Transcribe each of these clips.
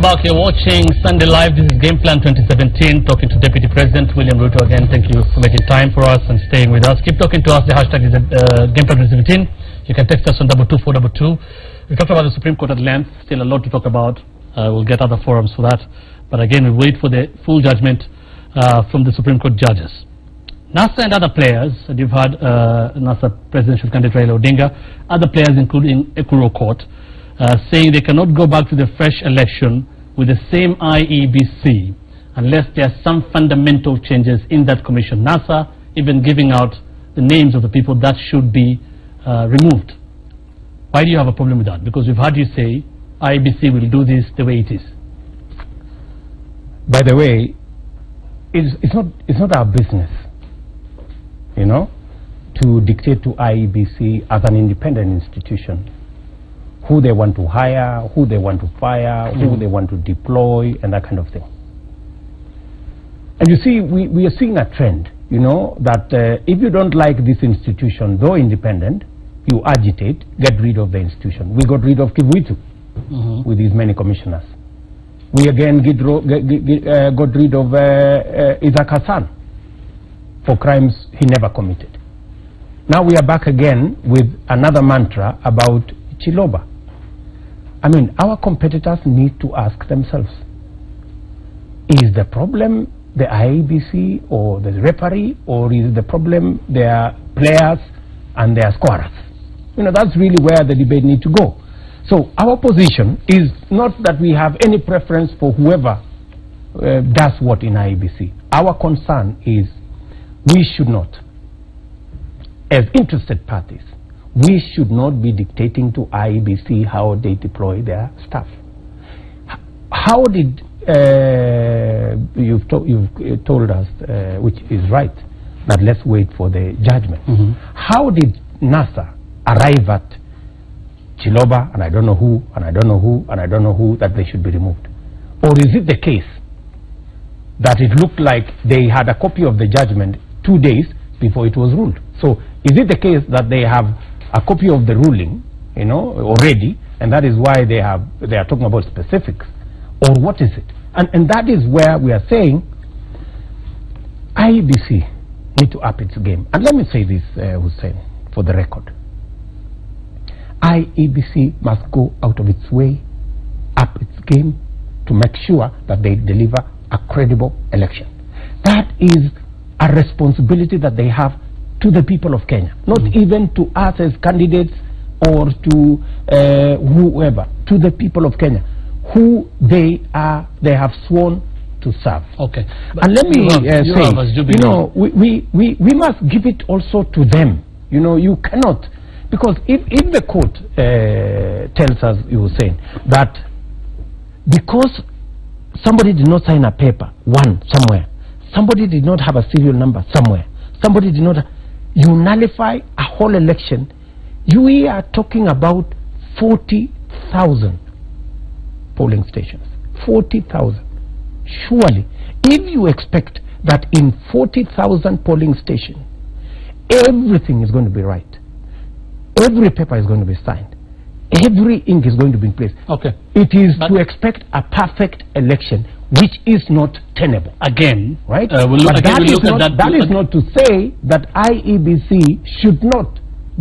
back. You're watching Sunday Live. This is Game Plan 2017. Talking to Deputy President William Ruto again. Thank you for making time for us and staying with us. Keep talking to us. The hashtag is Game Plan 2017. You can text us on 22422. We talked about the Supreme Court at length. Still a lot to talk about. We'll get other forums for that. But again, we wait for the full judgment from the Supreme Court judges. NASA and other players, and you've heard NASA presidential candidate Raila Odinga, other players including Ekuro Court, saying they cannot go back to the fresh election with the same IEBC unless there are some fundamental changes in that commission. NASA even giving out the names of the people that should be removed. Why do you have a problem with that? Because we've heard you say IEBC will do this the way it is. By the way, it's not our business, you know, to dictate to IEBC as an independent institution who they want to hire, who they want to fire, who they want to deploy, and that kind of thing. And you see, we are seeing a trend, you know, that if you don't like this institution, though independent, you agitate, get rid of the institution. We got rid of Kivuitu with his many commissioners. We again got rid of Isaac Hassan for crimes he never committed. Now we are back again with another mantra about Chiloba. I mean, our competitors need to ask themselves, is the problem the IEBC or the referee, or is the problem their players and their scorers? You know, that's really where the debate needs to go. So our position is not that we have any preference for whoever does what in IEBC. Our concern is we should not, as interested parties, we should not be dictating to IEBC how they deploy their staff. How did you've told us, which is right, that let's wait for the judgment. How did NASA arrive at Chiloba, and I don't know who, and I don't know who, and I don't know who, that they should be removed? Or is it the case that it looked like they had a copy of the judgment 2 days before it was ruled? So is it the case that they have a copy of the ruling, you know, already, and that is why they are talking about specifics? Or what is it? And that is where we are saying IEBC need to up its game. And let me say this, Hussein, for the record. IEBC must go out of its way, up its game, to make sure that they deliver a credible election. That is a responsibility that they have to the people of Kenya, not even to us as candidates or to whoever, to the people of Kenya, who they have sworn to serve. Okay. But and let me say, you know, we must give it also to them. You know, you cannot, because if the court tells us, you were saying, that because somebody did not sign a paper, somewhere, somebody did not have a serial number somewhere, somebody did not, you nullify a whole election, you are talking about 40,000 polling stations. 40,000. Surely, if you expect that in 40,000 polling stations, everything is going to be right, every paper is going to be signed, every ink is going to be in place. Okay. It is to expect a perfect election, which is not tenable. Again, right? That is not to say that IEBC should not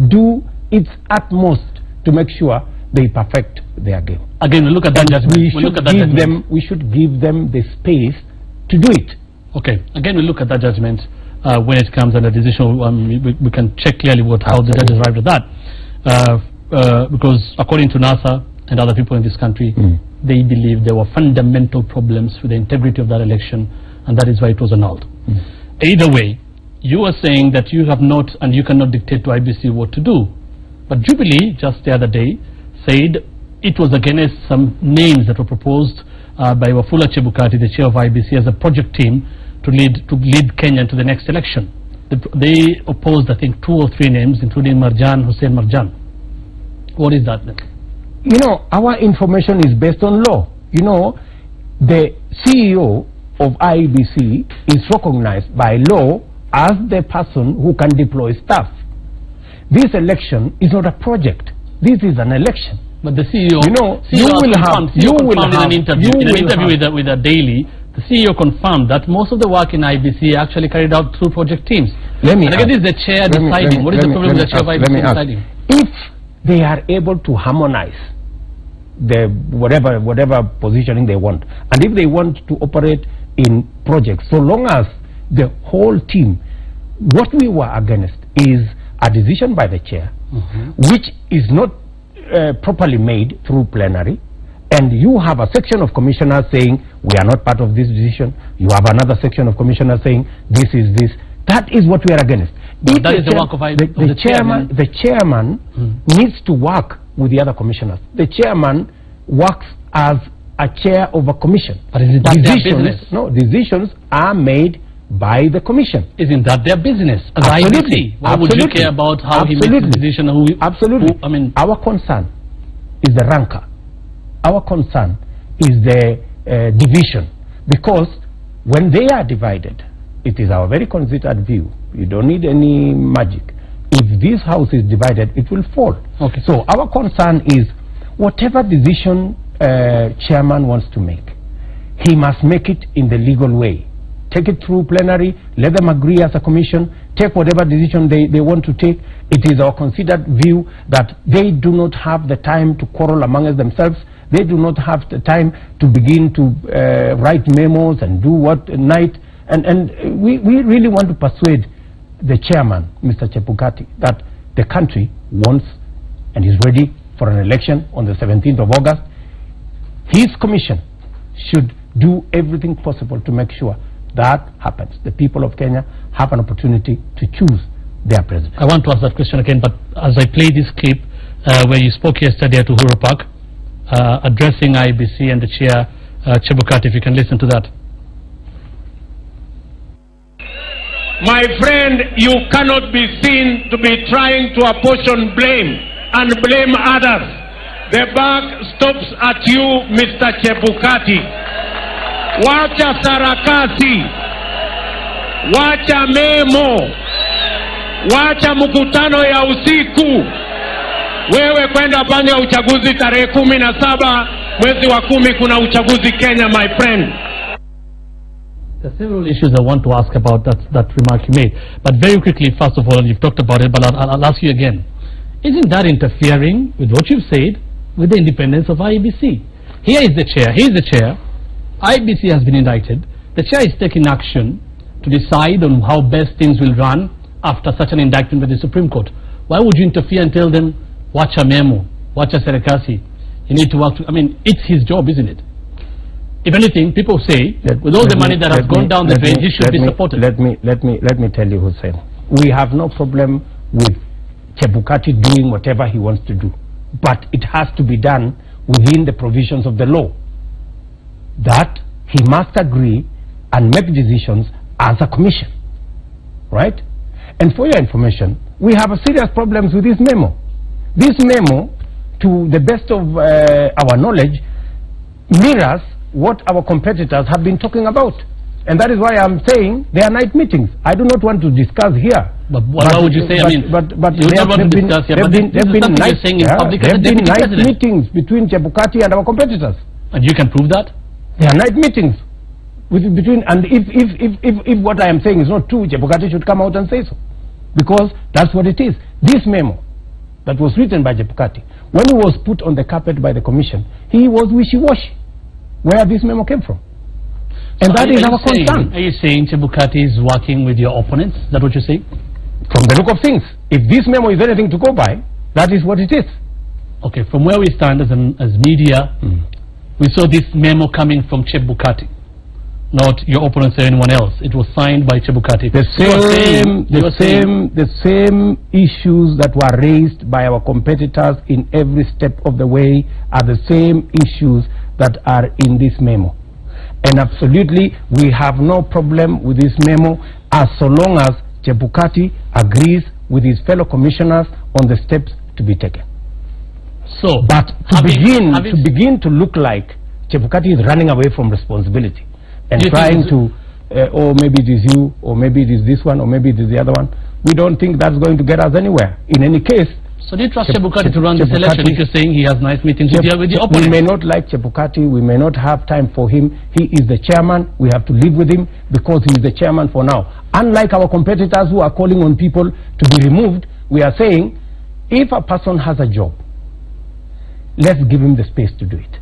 do its utmost to make sure they perfect their game. Again, we look at that judgment. We should give them the space to do it. Okay. Again, we look at that judgment when it comes and the decision. We can check clearly how the judges arrived at that. Because according to NASA and other people in this country, they believe there were fundamental problems with the integrity of that election, and that is why it was annulled. Either way, you are saying that you have not and you cannot dictate to IEBC what to do. But Jubilee, just the other day, said it was against some names that were proposed by Wafula Chebukati, the chair of IEBC, as a project team to lead Kenya to the next election. They opposed, I think, 2 or 3 names, including Hussein Marjan. What is that then? You know, our information is based on law. You know, the CEO of IEBC is recognized by law as the person who can deploy staff. This election is not a project. This is an election. But the CEO, you know, you will have in an interview with a Daily, the CEO confirmed that most of the work in IBC actually carried out through project teams. Let me and again, this is the chair deciding. What is the problem with the chair of IBC deciding? If they are able to harmonize the whatever positioning they want, and if they want to operate in projects, so long as the whole team, what we were against is a decision by the chair, which is not properly made through plenary, and you have a section of commissioners saying we are not part of this decision, you have another section of commissioners saying this is this. That is what we are against. That is the work of the chairman. The chairman needs to work with the other commissioners. The chairman works as a chair of a commission. But is it that their business? No, decisions are made by the commission. Isn't that their business? As Absolutely. IBC, why would you care about how he makes the decision? Absolutely. I mean, our concern is the rancor. Our concern is the division, because when they are divided, it is our very considered view. You don't need any magic. If this house is divided, it will fall. Okay. So our concern is whatever decision chairman wants to make, he must make it in the legal way. Take it through plenary, let them agree as a commission, take whatever decision they want to take. It is our considered view that they do not have the time to quarrel amongst themselves. They do not have the time to begin to write memos and do what at night. And we really want to persuade the chairman, Mr. Chebukati, that the country wants and is ready for an election on the 17th of August. His commission should do everything possible to make sure that happens. The people of Kenya have an opportunity to choose their president. I want to ask that question again, but as I play this clip where you spoke yesterday at Uhuru Park, addressing IBC and the chair, Chebukati, if you can listen to that. My friend, you cannot be seen to be trying to apportion blame and blame others. The buck stops at you, Mr. Chebukati. Wacha sarakasi, wacha memo, wacha mkutano ya usiku. Wewe kwenda fanya uchaguzi tarehe 17 mwezi wa 10, kuna uchaguzi Kenya, my friend. There are several issues I want to ask about that remark you made. But very quickly, first of all, you've talked about it, but I'll ask you again. Isn't that interfering with what you've said with the independence of IEBC? Here is the chair. He is the chair. IEBC has been indicted. The chair is taking action to decide on how best things will run after such an indictment by the Supreme Court. Why would you interfere and tell them, watch a memo, watch a serekasi? You need to work. I mean, it's his job, isn't it? If anything, people say that with all the money that has gone down the drain, he should be supported. Let me tell you, Hussein. We have no problem with Chebukati doing whatever he wants to do, but it has to be done within the provisions of the law. That he must agree and make decisions as a commission, right? And for your information, we have a serious problems with this memo. This memo, to the best of our knowledge, mirrors what our competitors have been talking about. And that is why I'm saying they are night meetings. I do not want to discuss here. But why would you say, but there have been night meetings between Chebukati and our competitors. And you can prove that? There are night meetings between, and if what I am saying is not true, Chebukati should come out and say so. Because that's what it is. This memo that was written by Chebukati, when he was put on the carpet by the commission, he was wishy-washy where this memo came from. And so that is our concern. Are you saying Chebukati is working with your opponents? Is that what you're saying? From the look of things, if this memo is anything to go by, that is what it is. Okay, from where we stand as media, we saw this memo coming from Chebukati, not your opponents or anyone else. It was signed by Chebukati. The same issues that were raised by our competitors in every step of the way are the same issues that are in this memo. And absolutely, we have no problem with this memo as so long as Chebukati agrees with his fellow commissioners on the steps to be taken. So, but to begin to look like Chebukati is running away from responsibility and trying to, oh, maybe it is you, or maybe it is this one, or maybe it is the other one, we don't think that's going to get us anywhere. In any case, So do you trust Chebukati to run this election if you're saying he has nice meetings with your opponents? We may not like Chebukati, we may not have time for him. He is the chairman, we have to live with him because he is the chairman for now. Unlike our competitors who are calling on people to be removed, we are saying if a person has a job, let's give him the space to do it.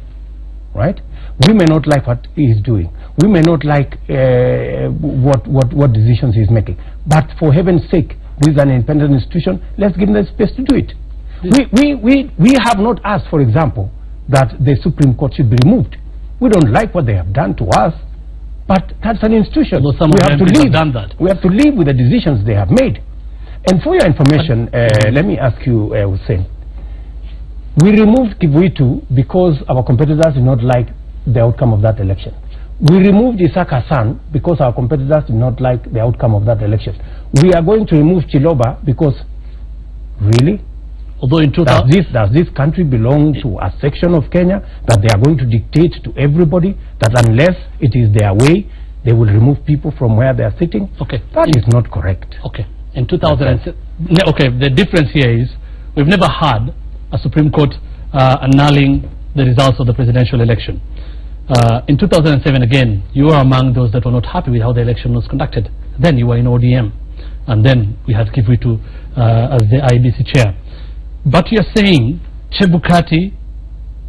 Right? We may not like what he is doing. We may not like what decisions he is making. But for heaven's sake, this is an independent institution, let's give them the space to do it. We have not asked, for example, that the Supreme Court should be removed. We don't like what they have done to us, but that's an institution. We have to live. We have to live with the decisions they have made. And for your information, let me ask you, Hussein, we removed Kivuitu because our competitors did not like the outcome of that election. We removed Isaac Hassan because our competitors did not like the outcome of that election. We are going to remove Chiloba because, really? Although in does this country belong to a section of Kenya that they are going to dictate to everybody that unless it is their way, they will remove people from where they are sitting? Okay. That is not correct. Okay. In 2007, okay, the difference here is we've never had a Supreme Court annulling the results of the presidential election. In 2007, again, you were among those that were not happy with how the election was conducted. Then you were in ODM, and then we had Kivuitu as the IEBC chair. But you're saying Chebukati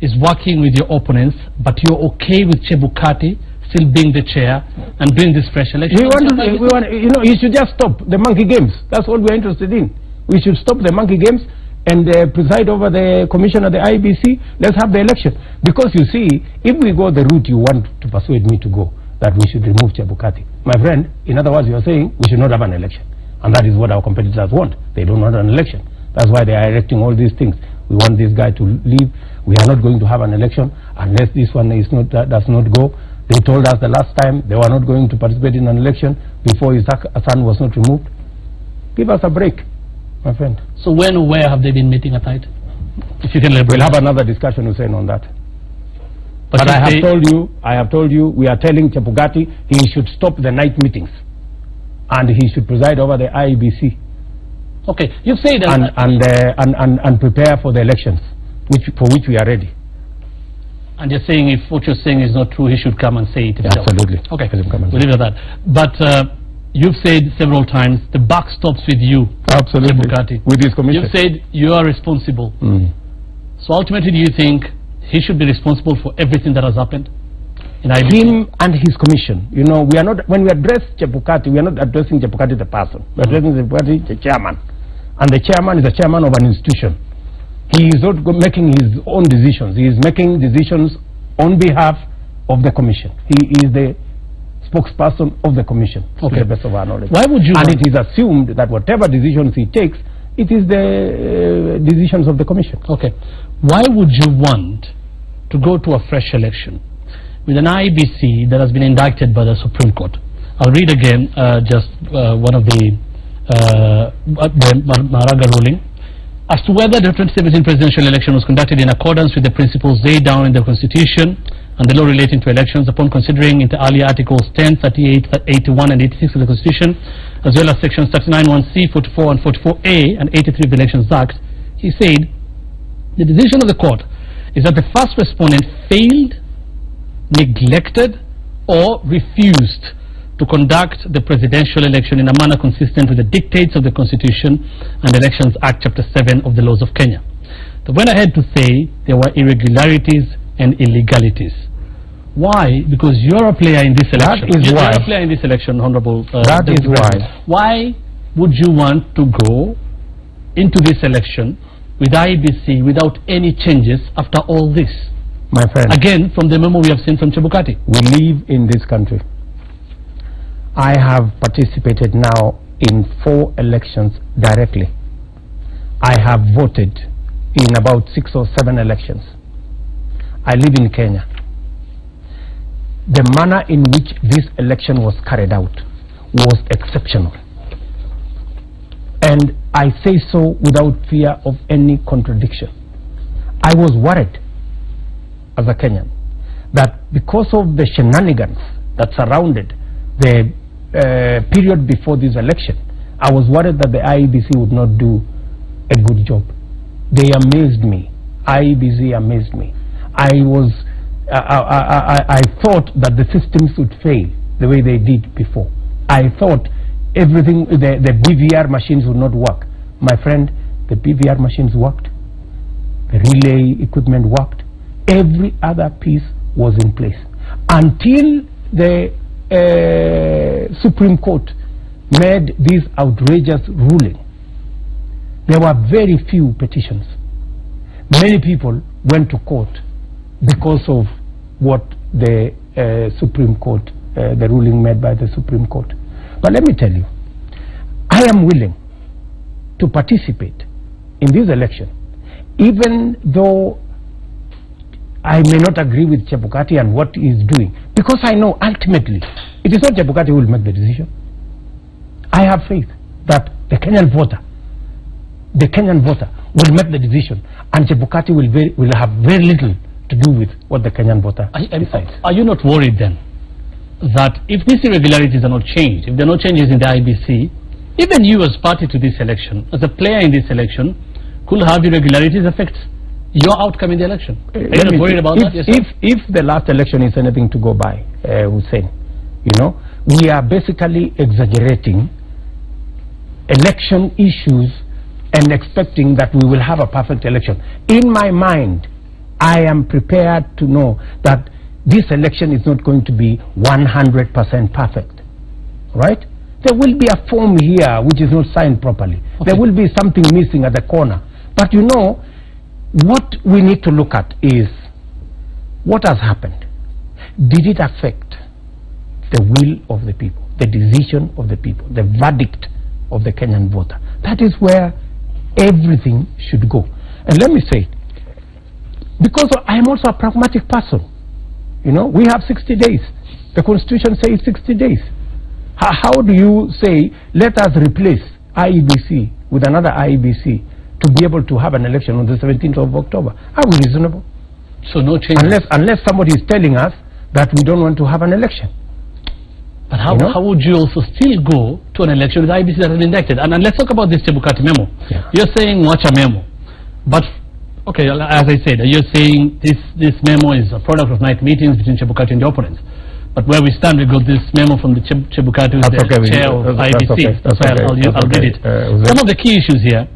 is working with your opponents, but you're okay with Chebukati still being the chair and doing this fresh election? You should just stop the monkey games. That's all we're interested in. We should stop the monkey games and preside over the commission of the IBC. Let's have the election. Because you see, if we go the route you want to persuade me to go, that we should remove Chebukati, my friend, in other words, you're saying we should not have an election. And that is what our competitors want. They don't want an election. That's why they are erecting all these things. We want this guy to leave. We are not going to have an election unless this one is does not go. They told us the last time they were not going to participate in an election before Isaac Hassan was not removed. Give us a break, my friend. So when or where have they been meeting at night? If you can elaborate. We'll have another discussion, Hussein, on that. But I have told you, we are telling Chebukati he should stop the night meetings and he should preside over the IEBC. Okay, you've said that. And prepare for the elections, for which we are ready. And you're saying if what you're saying is not true, he should come and say it himself. Absolutely. Okay, we'll leave it at that. But you've said several times the buck stops with you. Absolutely. Chebukati. With his commission. You've said you are responsible. So ultimately, do you think he should be responsible for everything that has happened in IBC? Him and his commission. You know, we are not, when we address Chebukati, we are not addressing Chebukati the person. We are addressing Chebukati the chairman. And the chairman is the chairman of an institution. He is not making his own decisions. He is making decisions on behalf of the commission. He is the spokesperson of the commission, to the best of our knowledge. Why would you? And it is assumed that whatever decisions he takes, it is the decisions of the commission. Okay. Why would you want to go to a fresh election with an IEBC that has been indicted by the Supreme Court? I'll read again just one of the Maraga ruling. As to whether the 2017 presidential election was conducted in accordance with the principles laid down in the Constitution and the law relating to elections, upon considering inter alia Articles 10, 38, 81 and 86 of the Constitution, as well as Sections 39(1)(c), 44 and 44(a) and 83 of the Elections Act, he said, the decision of the court is that the first respondent failed, neglected or refused to conduct the presidential election in a manner consistent with the dictates of the Constitution and Elections Act Chapter 7 of the laws of Kenya. They went ahead to say there were irregularities and illegalities. Why? Because you're a player in this election. That is why. You're a player in this election, Honorable. That is why. Why would you want to go into this election with IEBC without any changes after all this? My friend. Again, from the memo we have seen from Chebukati. We live in this country. I have participated now in 4 elections directly. I have voted in about 6 or 7 elections. I live in Kenya. The manner in which this election was carried out was exceptional. And I say so without fear of any contradiction. I was worried as a Kenyan that because of the shenanigans that surrounded the period before this election, I was worried that the IEBC would not do a good job. they amazed me. IEBC amazed me. I thought that the systems would fail the way they did before. I thought everything, the BVR machines would not work. My friend, the BVR machines worked. The relay equipment worked. Every other piece was in place until the Supreme Court made this outrageous ruling. There were very few petitions. Many people went to court because of what the Supreme Court, the ruling made by the Supreme Court. But let me tell you, I am willing to participate in this election, even though I may not agree with Chebukati and what he is doing, because I know ultimately it is not Chebukati who will make the decision. I have faith that the Kenyan voter will make the decision, and Chebukati will have very little to do with what the Kenyan voter decides. Are you not worried then that if these irregularities are not changed, if there are no changes in the IBC, even you as party to this election, as a player in this election, could have irregularities affect your outcome in the election? Are you not worried about that yourself? If the last election is anything to go by, Hussein, you know, we are basically exaggerating election issues and expecting that we will have a perfect election. In my mind, I am prepared to know that this election is not going to be 100% perfect, right? There will be a form here which is not signed properly. Okay. There will be something missing at the corner. But you know, what we need to look at is what has happened. Did it affect the will of the people, the decision of the people, the verdict of the Kenyan voter? That is where everything should go. And let me say, because I am also a pragmatic person, you know, we have 60 days. The Constitution says 60 days. How do you say, let us replace IEBC with another IEBC to be able to have an election on the 17th of October? Are we reasonable? So no change. Unless somebody is telling us that we don't want to have an election. But how, how would you also still go to an election with IEBC that has been indicted? And let's talk about this Chebukati memo. Yeah. You're saying watch a memo. But, okay, as I said, you're saying this memo is a product of night meetings between Chebukati and the opponents. But where we stand, we got this memo from the Chebukati, who is the chair of IEBC. That's why I'll read it. Some of the key issues here,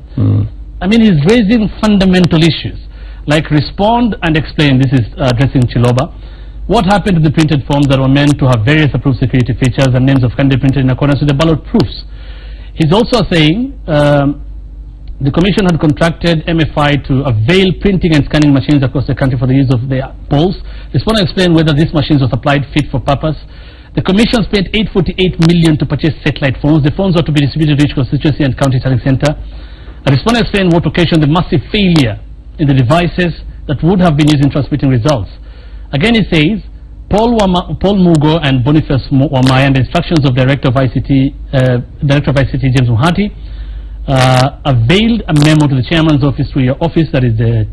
I mean, he's raising fundamental issues, like respond and explain. This is addressing Chiloba. What happened to the printed forms that were meant to have various approved security features and names of candidates printed in accordance with the ballot proofs? He's also saying the Commission had contracted MFI to avail printing and scanning machines across the country for the use of their polls. Respond and explain whether these machines were supplied fit for purpose. The Commission spent 848 million to purchase satellite phones. The phones are to be distributed to each constituency and county tallying center. Respond and explain what occasioned the massive failure in the devices that would have been used in transmitting results. Again, he says, Paul Mugo and Boniface Wamaya, and the instructions of Director of ICT James Muhati, availed a memo to the chairman's office through your office, that is the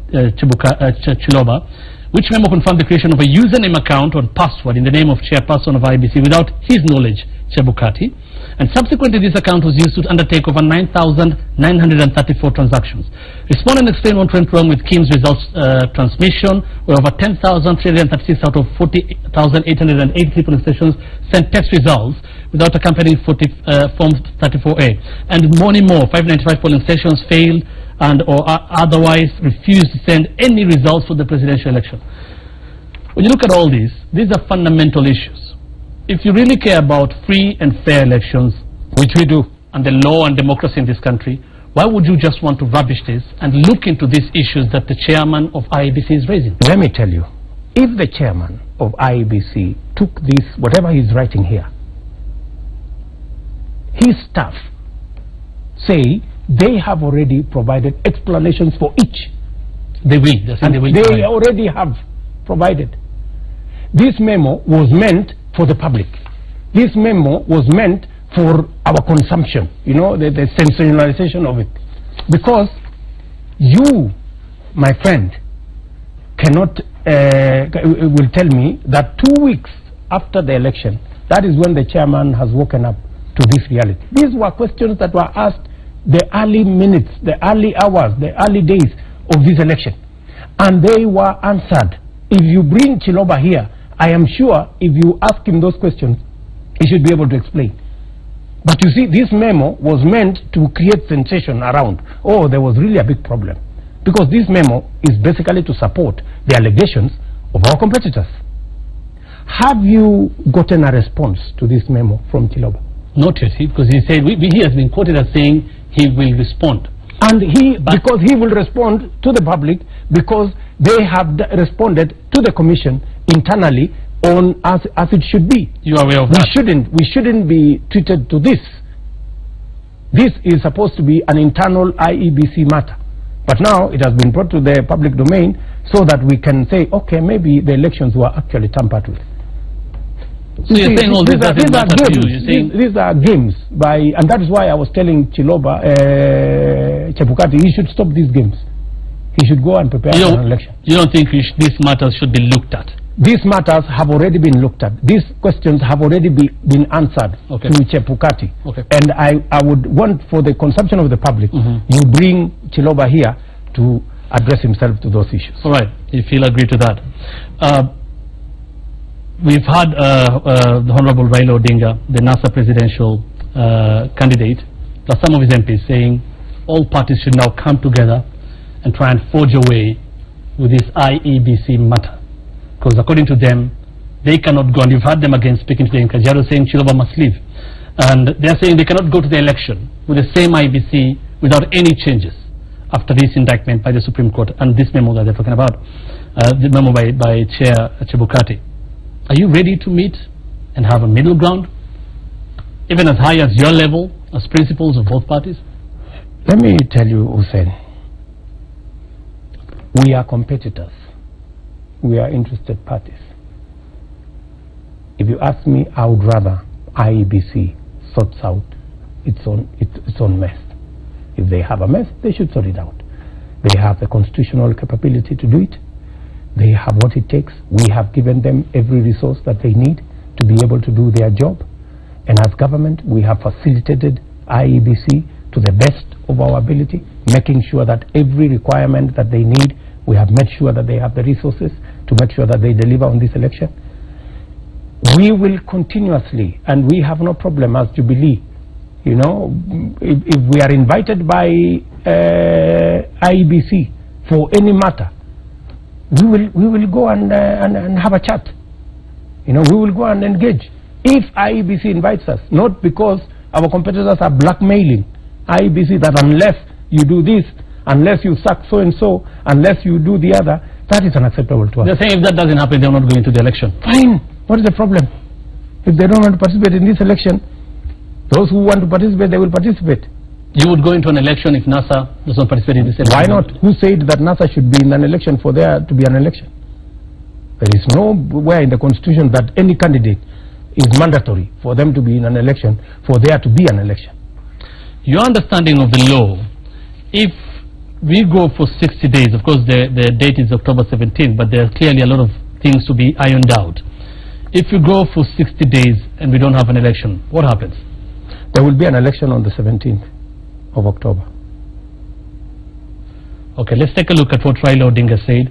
Chiloba, which memo confirmed the creation of a username account or password in the name of chairperson of IBC without his knowledge, Chebukati, and subsequently this account was used to undertake over 9,934 transactions. Respond and explain what went wrong with Kim's results transmission, where over 10,336 out of 40,883 polling stations sent test results without accompanying Form 34A. And many more, 595 polling stations failed and or otherwise refused to send any results for the presidential election. When you look at all these are fundamental issues. If you really care about free and fair elections, which we do, and the law and democracy in this country, why would you just want to rubbish this and look into these issues that the chairman of IEBC is raising? Let me tell you, if the chairman of IEBC took this, whatever he's writing here, his staff say they have already provided explanations for each. They will. They already have provided. This memo was meant for the public. This memo was meant for our consumption, you know, the sensationalization of it. Because you, my friend, cannot, will tell me that 2 weeks after the election, that is when the chairman has woken up to this reality. These were questions that were asked the early minutes, the early hours, the early days of this election. And they were answered. If you bring Chiloba here, I am sure if you ask him those questions, he should be able to explain. But you see, this memo was meant to create sensation around, oh, there was really a big problem. Because this memo is basically to support the allegations of our competitors. Have you gotten a response to this memo from Chiloba? Not yet, because he said, he has been quoted as saying he will respond. And because he will respond to the public, because they have responded to the commission internally on as it should be. You are aware of that? We shouldn't be treated to this. This is supposed to be an internal IEBC matter. But now it has been brought to the public domain so that we can say, okay, maybe the elections were actually tampered with. So you're saying all these are games. These are games and that is why I was telling Chiloba, Chebukati, he should stop these games. He should go and prepare for an election. You don't think these matters should be looked at? These matters have already been looked at. These questions have already been answered to Chebukati. And I would want, for the consumption of the public, you bring Chiloba here to address himself to those issues. All right, if he'll agree to that. We've had the Honorable Raila Odinga, the NASA presidential candidate, plus some of his MPs saying all parties should now come together and try and forge a way with this IEBC matter. Because according to them, they cannot go, and you've heard them again speaking today in Kajiado saying Chiloba must leave. And they're saying they cannot go to the election with the same IEBC without any changes after this indictment by the Supreme Court and this memo that they're talking about, the memo by Chair Chebukati. Are you ready to meet and have a middle ground, even as high as your level, as principals of both parties? Let me tell you, Hussein, we are competitors. We are interested parties. If you ask me, I would rather IEBC sorts out its own mess. If they have a mess, they should sort it out. They have the constitutional capability to do it. They have what it takes. We have given them every resource that they need to be able to do their job. And as government, we have facilitated IEBC to the best of our ability, making sure that every requirement that they need, we have made sure that they have the resources to make sure that they deliver on this election. We will continuously, and we have no problem as Jubilee, you know, if we are invited by IEBC for any matter, we will go and have a chat. You know, we will go and engage. If IEBC invites us, not because our competitors are blackmailing IEBC that unless you do this, unless you sack so-and-so, unless you do the other, that is unacceptable to us. They're saying if that doesn't happen, they're not going to the election. Fine. What is the problem? If they don't want to participate in this election, those who want to participate, they will participate. You would go into an election if NASA does not participate in this election? Why not? Who said that NASA should be in an election for there to be an election? There is nowhere in the Constitution that any candidate is mandatory for them to be in an election, for there to be an election. Your understanding of the law, if we go for 60 days, of course the date is October 17th, but there are clearly a lot of things to be ironed out. If you go for 60 days and we don't have an election, what happens? There will be an election on the 17th of October. Okay, let's take a look at what Raila Odinga said.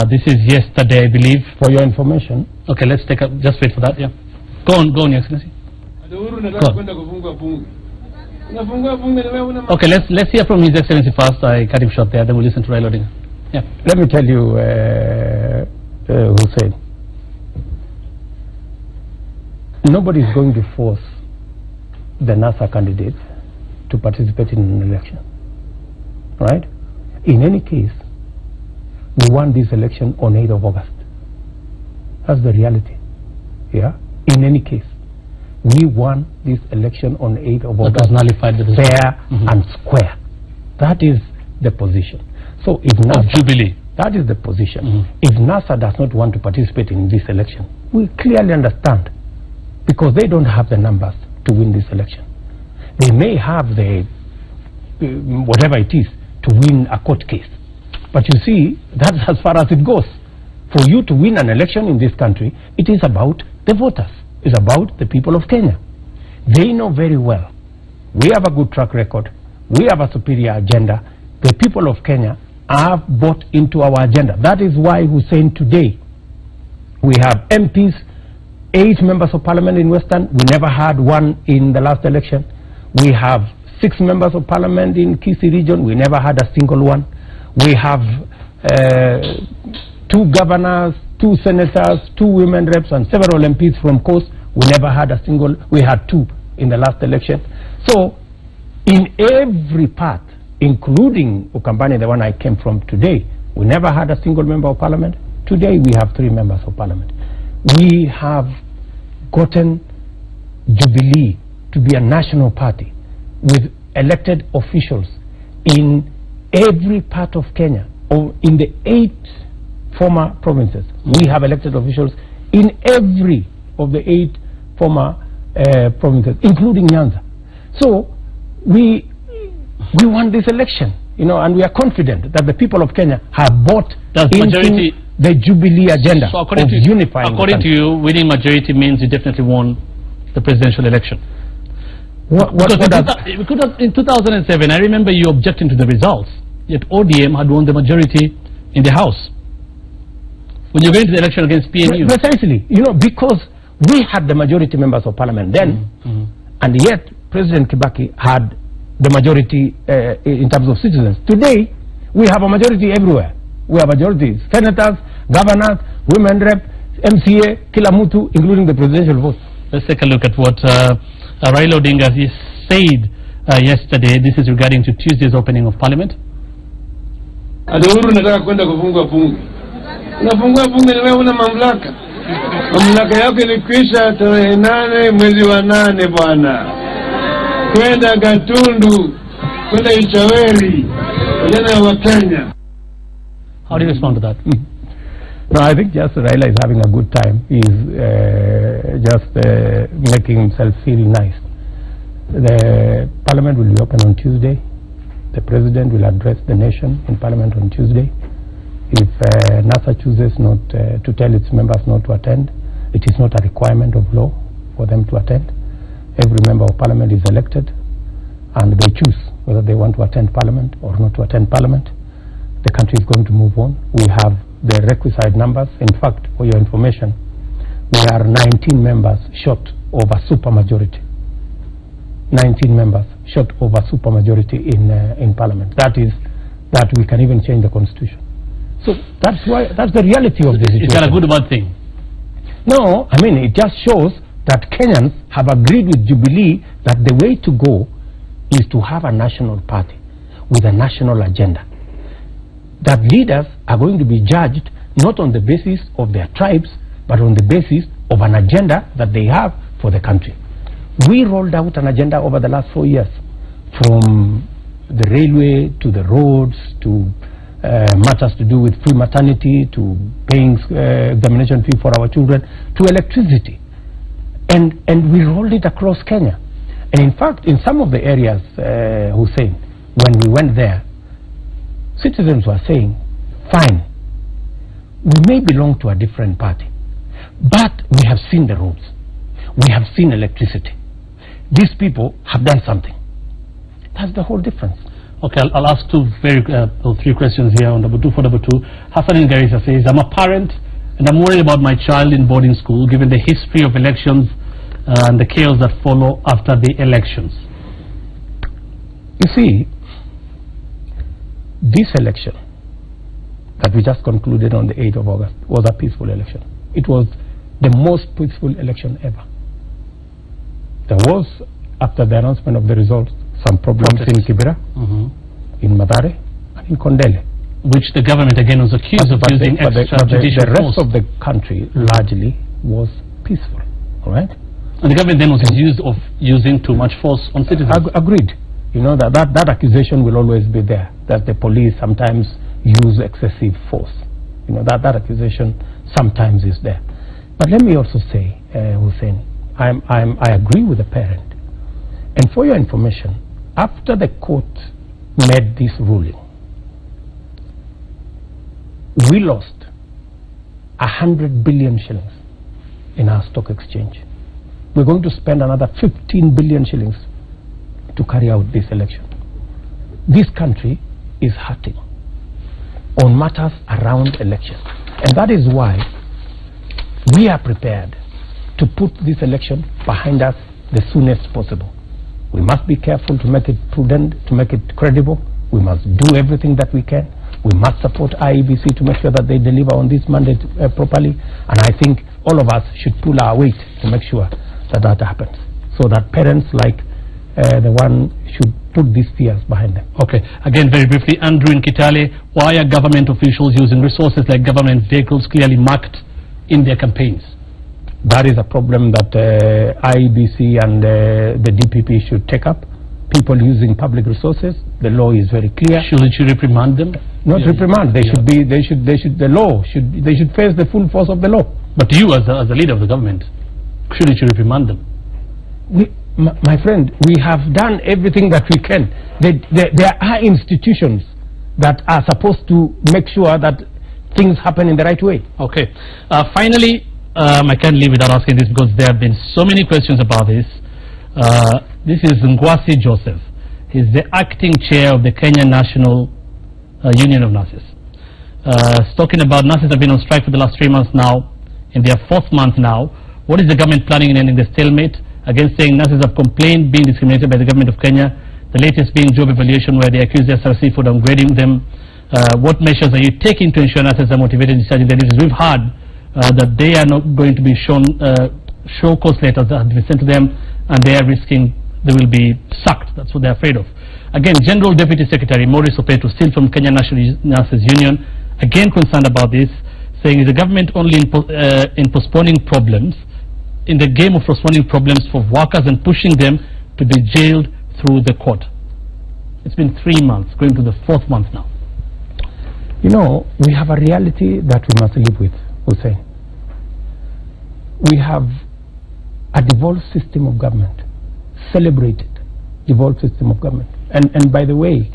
This is yesterday, I believe. For your information. Okay, let's take a, just wait for that, yeah. Go on, Your Excellency. Go on. Okay, let's hear from His Excellency first. I cut him short there, then we'll listen to Raila Odinga. Yeah. Let me tell you, Hussein, nobody is going to force the NASA candidates to participate in an election, right? In any case, we won this election on 8th of August. That's the reality, yeah? In any case, we won this election on 8th of August, nullified the fair and square. That is the position. So if NASA, Jubilee. That is the position. If NASA does not want to participate in this election, we clearly understand, because they don't have the numbers to win this election. They may have the whatever it is to win a court case, but you see, that's as far as it goes. For you to win an election in this country, it is about the voters. It's about the people of Kenya. They know very well we have a good track record, we have a superior agenda, the people of Kenya have bought into our agenda. That is why we're saying today we have MPs, 8 members of parliament in Western. We never had one in the last election. We have 6 members of parliament in Kisii region. We never had a single one. We have 2 governors, 2 senators, 2 women reps, and several MPs from Coast. We never had a single. We had 2 in the last election. So in every part, including Ukambani, the one I came from today, we never had a single member of parliament. Today we have 3 members of parliament. We have gotten Jubilee to be a national party with elected officials in every part of Kenya, or in the 8 former provinces. We have elected officials in every of the 8 former provinces, including Nyanza. So we won this election, you know, and we are confident that the people of Kenya have bought into the Jubilee agenda of unifying. According to you, winning majority means you definitely won the presidential election. Because in 2007, I remember you objecting to the results, yet ODM had won the majority in the House when you went to the election against PNU. Precisely, you know, because we had the majority members of parliament then, and yet President Kibaki had the majority in terms of citizens. Today, we have a majority everywhere. We have majority senators, governors, women rep, MCA, Kilamutu, including the presidential vote. Let's take a look at what Raila Odinga said yesterday. This is regarding to Tuesday's opening of Parliament. Adhuru nataka kwenda kufungua bunge. Unafungua bunge na wewe una mamlaka. Mamlaka yako ilikwisha tarehe 8 mwezi wa 8 bwana. Kwenda Gatundu, kwenda Ichaweri, vijana wa Kenya. How do you respond to that? No, I think just Raila is having a good time. He's just making himself feel nice. The parliament will be open on Tuesday. The president will address the nation in parliament on Tuesday. If NASA chooses not to tell its members not to attend, it is not a requirement of law for them to attend. Every member of parliament is elected, and they choose whether they want to attend parliament or not to attend parliament. The country is going to move on. We have the requisite numbers. In fact, for your information, we are 19 members short of a supermajority. 19 members short of a supermajority in parliament. That is that we can even change the constitution. So that's the reality of the situation. Is that a good or bad thing? No, I mean, it just shows that Kenyans have agreed with Jubilee that the way to go is to have a national party with a national agenda. That leaders are going to be judged not on the basis of their tribes, but on the basis of an agenda that they have for the country. We rolled out an agenda over the last 4 years, from the railway to the roads to matters to do with free maternity, to paying examination fee for our children, to electricity. And we rolled it across Kenya. And in fact, in some of the areas, Hussein, when we went there, citizens were saying, fine, we may belong to a different party, but we have seen the roads, we have seen electricity. These people have done something. That's the whole difference. Okay, I'll ask 3 questions here on number 2 for number 2. Hassan in Garissa says, I'm a parent and I'm worried about my child in boarding school given the history of elections and the chaos that follow after the elections. You see, this election that we just concluded on the 8th of August was a peaceful election. It was the most peaceful election ever. There was, after the announcement of the results, some problems in Kibera, in Madare, and in Kondele. Which the government again was accused of using extrajudicial force. The rest force. of the country largely was peaceful, all right? And the government then was accused of using too much force on citizens. Agreed. You know, that accusation will always be there, that the police sometimes use excessive force. You know, that accusation sometimes is there. But let me also say, Hussein, I agree with the parent. And for your information, after the court made this ruling, we lost 100 billion shillings in our stock exchange. We're going to spend another 15 billion shillings to carry out this election. This country is hurting on matters around elections. And that is why we are prepared to put this election behind us the soonest possible. We must be careful to make it prudent, to make it credible. We must do everything that we can. We must support IEBC to make sure that they deliver on this mandate properly. And I think all of us should pull our weight to make sure that that happens, so that parents like the one should put these fears behind them. Okay. Again, very briefly, Andrew in Kitale, why are government officials using resources like government vehicles clearly marked in their campaigns? That is a problem that IEBC and the DPP should take up. People using public resources, the law is very clear. Shouldn't you reprimand them? Not reprimand. They should be. They should. The law should. They should face the full force of the law. But you, as a leader of the government, shouldn't you reprimand them? My friend, we have done everything that we can. There are institutions that are supposed to make sure that things happen in the right way. Okay. Finally, I can't leave without asking this because there have been so many questions about this. This is Ngwasi Joseph. He's the acting chair of the Kenya National Union of Nurses. He's talking about nurses have been on strike for the last 3 months now, in their 4th month now. What is the government planning in ending the stalemate? Again, saying nurses have complained being discriminated by the government of Kenya. The latest being job evaluation, where they accuse the SRC for downgrading them. What measures are you taking to ensure nurses are motivated in discharging their duties? We've heard that they are not going to be shown show cause letters that have been sent to them, and they are risking they will be sacked. That's what they're afraid of. Again, General Deputy Secretary Maurice Opeto, still from Kenya National Nurses Union, again concerned about this, saying is the government only in postponing problems, in the game of postponing problems for workers and pushing them to be jailed through the court. It's been 3 months, going to the 4th month now. You know, we have a reality that we must live with, Hussein. We have a devolved system of government, celebrated devolved system of government. And by the way,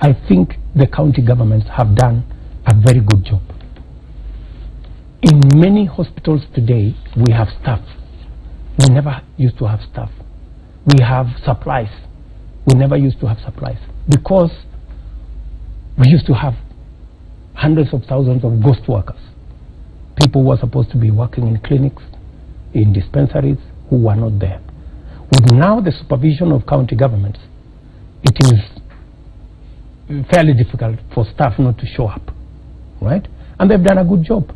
I think the county governments have done a very good job. In many hospitals today, we have staff. We never used to have staff. We have supplies. We never used to have supplies because we used to have hundreds of thousands of ghost workers. People who were supposed to be working in clinics, in dispensaries, who were not there. With now the supervision of county governments, it is fairly difficult for staff not to show up, right? And they've done a good job.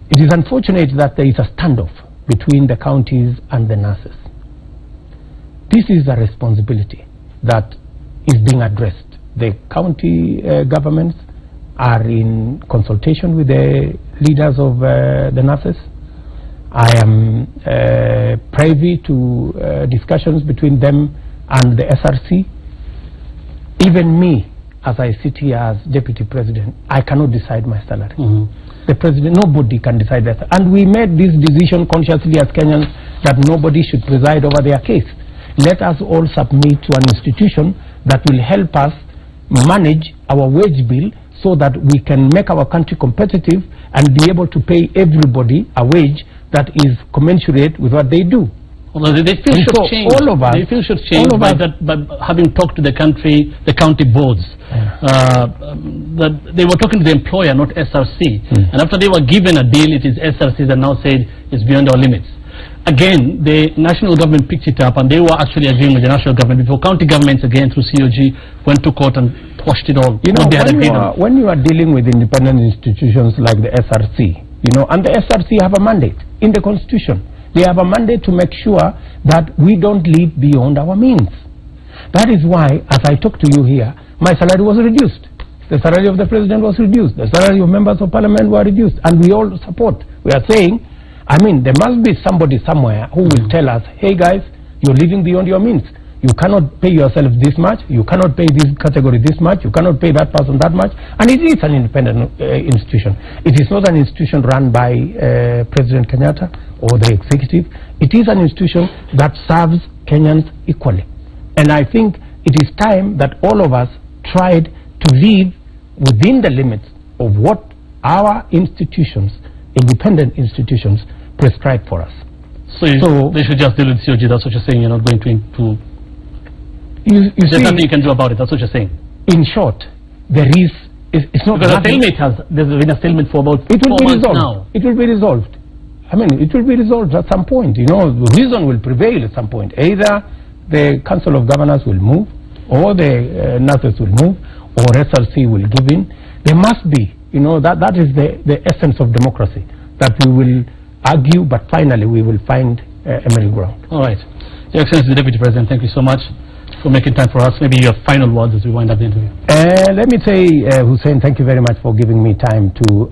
It is unfortunate that there is a standoff between the counties and the nurses. This is a responsibility that is being addressed. The county governments are in consultation with the leaders of the nurses. I am privy to discussions between them and the SRC. Even me, as I sit here as Deputy President, I cannot decide my salary. The President, nobody can decide that. And we made this decision consciously as Kenyans that nobody should preside over their case. Let us all submit to an institution that will help us manage our wage bill so that we can make our country competitive and be able to pay everybody a wage that is commensurate with what they do. Although they feel should change. All of us, they feel should change by having talked to the county boards. That they were talking to the employer, not SRC. And after they were given a deal, it is SRC that now said it's beyond our limits. Again, the national government picked it up, and they were actually agreeing with the national government before county governments again through COG went to court and quashed it all. You know, when you are dealing with independent institutions like the SRC, you know, and the SRC have a mandate in the Constitution. They have a mandate to make sure that we don't live beyond our means. That is why, as I talk to you here, my salary was reduced. The salary of the President was reduced. The salary of members of Parliament were reduced. And we all support. We are saying, I mean, there must be somebody somewhere who will tell us, hey guys, you're living beyond your means. You cannot pay yourself this much. You cannot pay this category this much. You cannot pay that person that much. And it is an independent institution. It is not an institution run by President Kenyatta or the executive. It is an institution that serves Kenyans equally. And I think it is time that all of us tried to live within the limits of what our institutions, independent institutions, prescribe for us. So they should just deal with COG. That's what you're saying. You're not going to... You There's see, nothing you can do about it. That's what you're saying. In short, there is, it's not because there's been a stalemate for about 4 months now. It will be resolved. I mean, it will be resolved at some point. You know, reason will prevail at some point. Either the Council of Governors will move, or the nurses will move, or SLC will give in. There must be, you know, that is the essence of democracy, that we will argue, but finally we will find a middle ground. All right. Your Excellency, the Deputy President, thank you so much for making time for us. Maybe your final words as we wind up the interview. Let me say, Hussein, thank you very much for giving me time to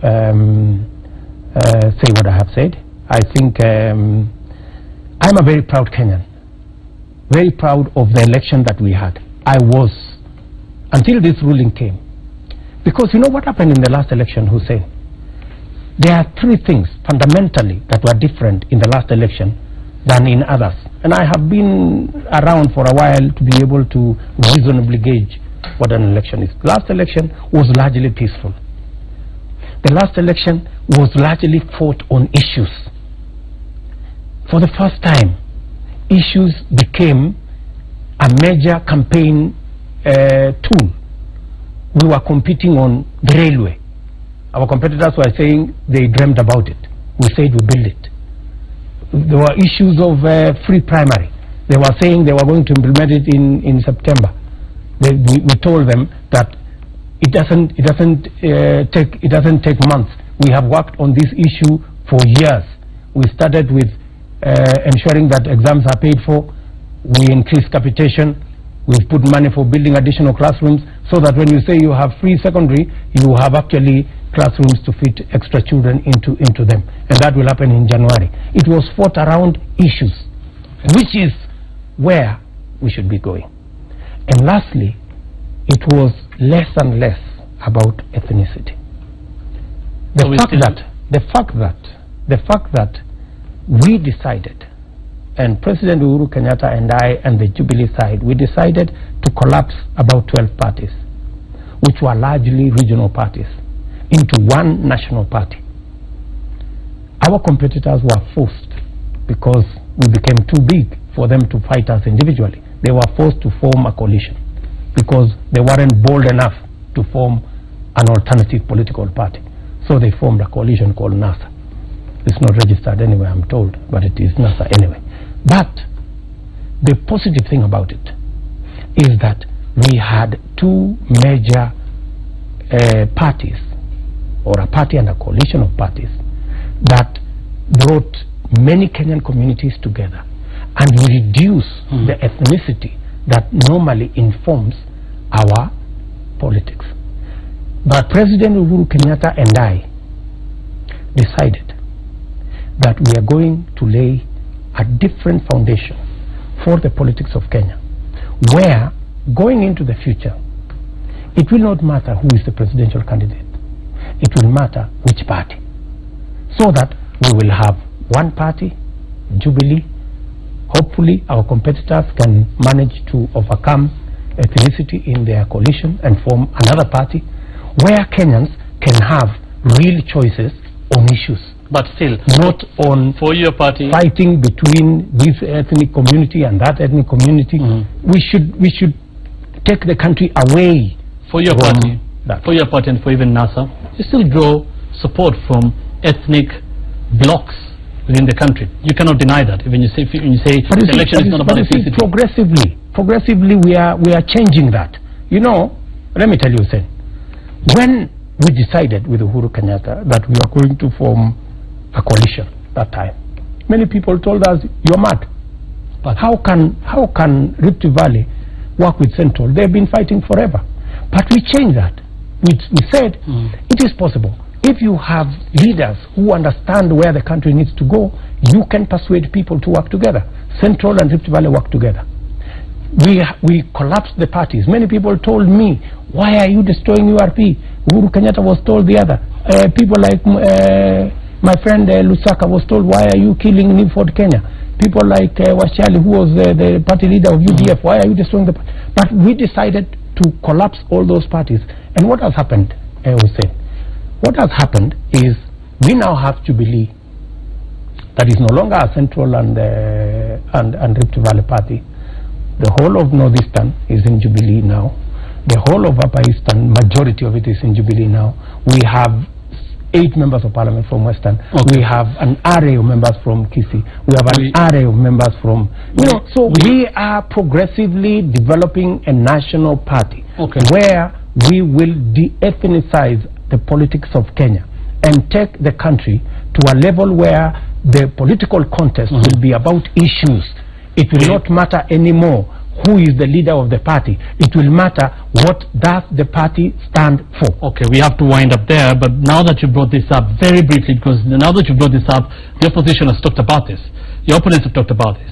say what I have said. I think I'm a very proud Kenyan, very proud of the election that we had. I was, until this ruling came. Because you know what happened in the last election, Hussein? There are 3 things fundamentally that were different in the last election than in others. And I have been around for a while to be able to reasonably gauge what an election is. The last election was largely peaceful. The last election was largely fought on issues. For the first time, issues became a major campaign tool. We were competing on the railway. Our competitors were saying they dreamed about it. We said we build it. There were issues of free primary. They were saying they were going to implement it in September. We told them that it doesn't take months. We have worked on this issue for years. We started with ensuring that exams are paid for. We increased capitation. We've put money for building additional classrooms, so that when you say you have free secondary, you have actually classrooms to fit extra children into them. And that will happen in January. It was fought around issues, which is where we should be going. And lastly, it was less and less about ethnicity. The fact that we decided, and President Uhuru Kenyatta and I and the Jubilee side, we decided to collapse about 12 parties, which were largely regional parties, into one national party. Our competitors were forced, because we became too big for them to fight us individually. They were forced to form a coalition, because they weren't bold enough to form an alternative political party. So they formed a coalition called NASA. It's not registered anywhere, I'm told, but it is NASA anyway. But the positive thing about it is that we had 2 major parties, or a party and a coalition of parties, that brought many Kenyan communities together and reduced the ethnicity that normally informs our politics. But President Uhuru Kenyatta and I decided that we are going to lay a different foundation for the politics of Kenya, where going into the future, it will not matter who is the presidential candidate. It will matter which party. So that we will have one party, Jubilee. Hopefully our competitors can manage to overcome ethnicity in their coalition and form another party, where Kenyans can have real choices on issues. But still, not on for your party fighting between this ethnic community and that ethnic community. We should take the country away for your party, and for even NASA. You still draw support from ethnic blocks within the country. You cannot deny that. When you say the election is not about ethnicity. Progressively, we are changing that. You know, let me tell you, Sen, when we decided with Uhuru Kenyatta that we are going to form a coalition that time, many people told us, you're mad. But how can Rift Valley work with Central? They've been fighting forever. But we changed that. We said it is possible. If you have leaders who understand where the country needs to go, you can persuade people to work together. Central and Rift Valley work together. We collapsed the parties. Many people told me, why are you destroying URP? Uhuru Kenyatta was told the other. People like my friend Lusaka was told, why are you killing Newford, Kenya? People like Wachali, who was the party leader of UDF, why are you destroying the party? But we decided to collapse all those parties. And what has happened, Hussein? What has happened is we now have Jubilee that is no longer a Central and Rift Valley party. The whole of Northeastern is in Jubilee now. The whole of Upper Eastern, majority of it is in Jubilee now. We have 8 members of parliament from Western. Okay. We have an array of members from Kisii. We have an array of members from, so we are progressively developing a national party where we will de-ethnicize the politics of Kenya and take the country to a level where the political contest will be about issues. It will not matter anymore who is the leader of the party. It will matter what does the party stand for. Okay, we have to wind up there, but now that you brought this up very briefly, because now that you brought this up, the opposition has talked about this. Your opponents have talked about this.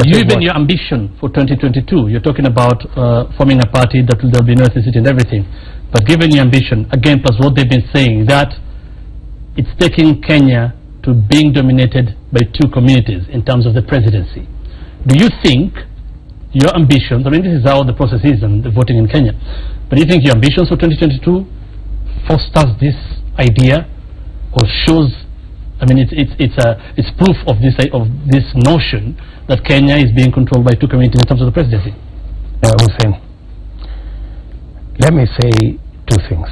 Even your ambition for 2022, you're talking about forming a party that there'll be no ethnicity and everything. But given your ambition, again, plus what they've been saying, that it's taking Kenya to being dominated by 2 communities in terms of the presidency. Do you think your ambitions, I mean, this is how the process is and the voting in Kenya, but do you think your ambitions for 2022 fosters this idea or shows, I mean, it's proof of this notion that Kenya is being controlled by 2 communities in terms of the presidency? Hussein, let me say 2 things.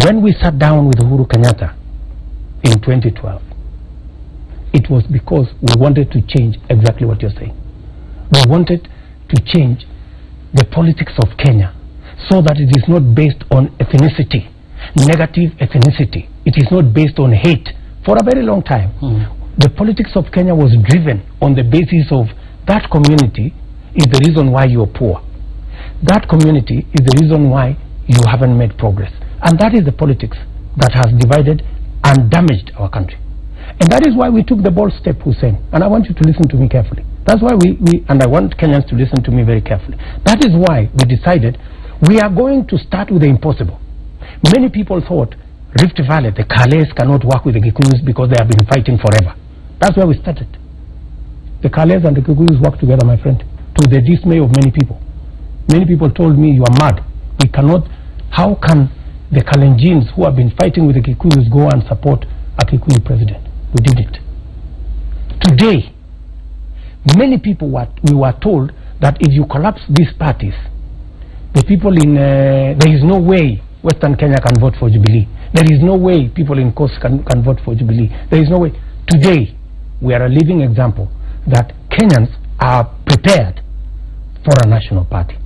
When we sat down with Uhuru Kenyatta in 2012, it was because we wanted to change exactly what you're saying. We wanted to change the politics of Kenya so that it is not based on ethnicity, negative ethnicity. It is not based on hate. For a very long time, the politics of Kenya was driven on the basis of that community is the reason why you're poor. That community is the reason why you haven't made progress. And that is the politics that has divided and damaged our country. And that is why we took the bold step, Hussein. And I want you to listen to me carefully. That's why and I want Kenyans to listen to me very carefully. That is why we decided we are going to start with the impossible. Many people thought Rift Valley, the Kales cannot work with the Kikuyus because they have been fighting forever. That's where we started. The Kales and the Kikuyus work together, my friend, to the dismay of many people. Many people told me, you are mad. We cannot, how can the Kalenjins who have been fighting with the Kikuyus go and support a Kikuyu president? We did it. Today, many people we were told that if you collapse these parties, the people in, there is no way Western Kenya can vote for Jubilee. There is no way people in Coast can vote for Jubilee. There is no way. Today, we are a living example that Kenyans are prepared for a national party.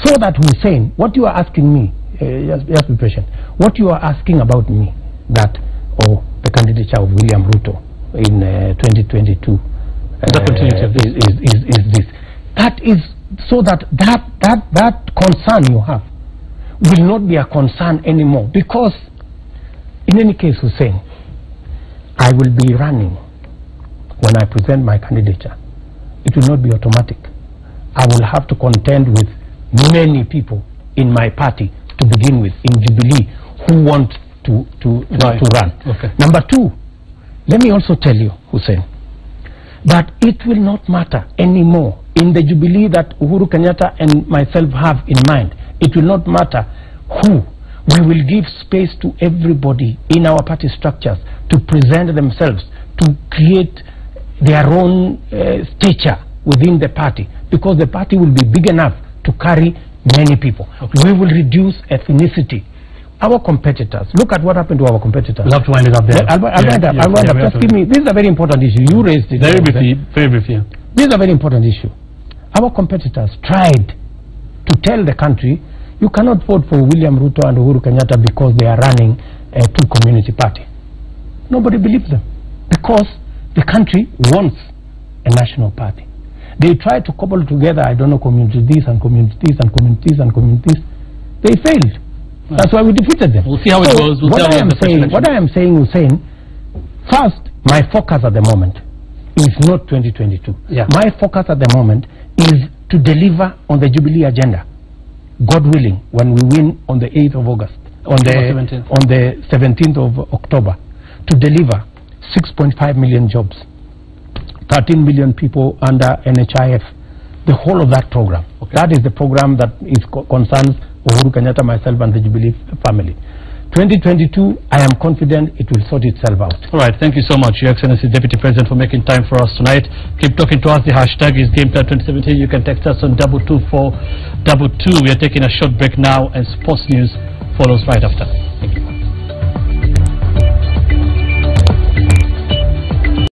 So that Hussein, what you are asking me, just be patient, what you are asking about me, that, the candidature of William Ruto in 2022 is this. That is so that concern you have will not be a concern anymore, because in any case, Hussein, I will be running when I present my candidature. It will not be automatic. I will have to contend with many people in my party to begin with, in Jubilee, who want to run. Okay. Number 2, let me also tell you, Hussein, that it will not matter anymore in the Jubilee that Uhuru Kenyatta and myself have in mind. It will not matter who. We will give space to everybody in our party structures to present themselves, to create their own stature within the party, because the party will be big enough to carry many people. Okay. We will reduce ethnicity. Our competitors, look at what happened to our competitors. We'll have to wind it up there. I'll wind up. Just give me, this is a very important issue. You raised it. Very briefly. This is a very important issue. Our competitors tried to tell the country, you cannot vote for William Ruto and Uhuru Kenyatta because they are running a 2-community party. Nobody believes them, because the country wants a national party. They tried to cobble together, I don't know, community this and community this and community this and community this. They failed. That's why we defeated them. We'll see how it goes. What I am saying, Hussein, first, my focus at the moment is not 2022. Yeah. My focus at the moment is to deliver on the Jubilee agenda. God willing, when we win on the 8th of August, on the 17th of October, to deliver 6.5 million jobs, 13 million people under NHIF, the whole of that program. Okay. That is the program that concerns Uhuru Kenyatta, myself, and the Jubilee family. 2022, I am confident it will sort itself out. All right, thank you so much, Your Excellency Deputy President, for making time for us tonight. Keep talking to us. The hashtag is GamePlan2017. You can text us on 22422. We are taking a short break now, and sports news follows right after.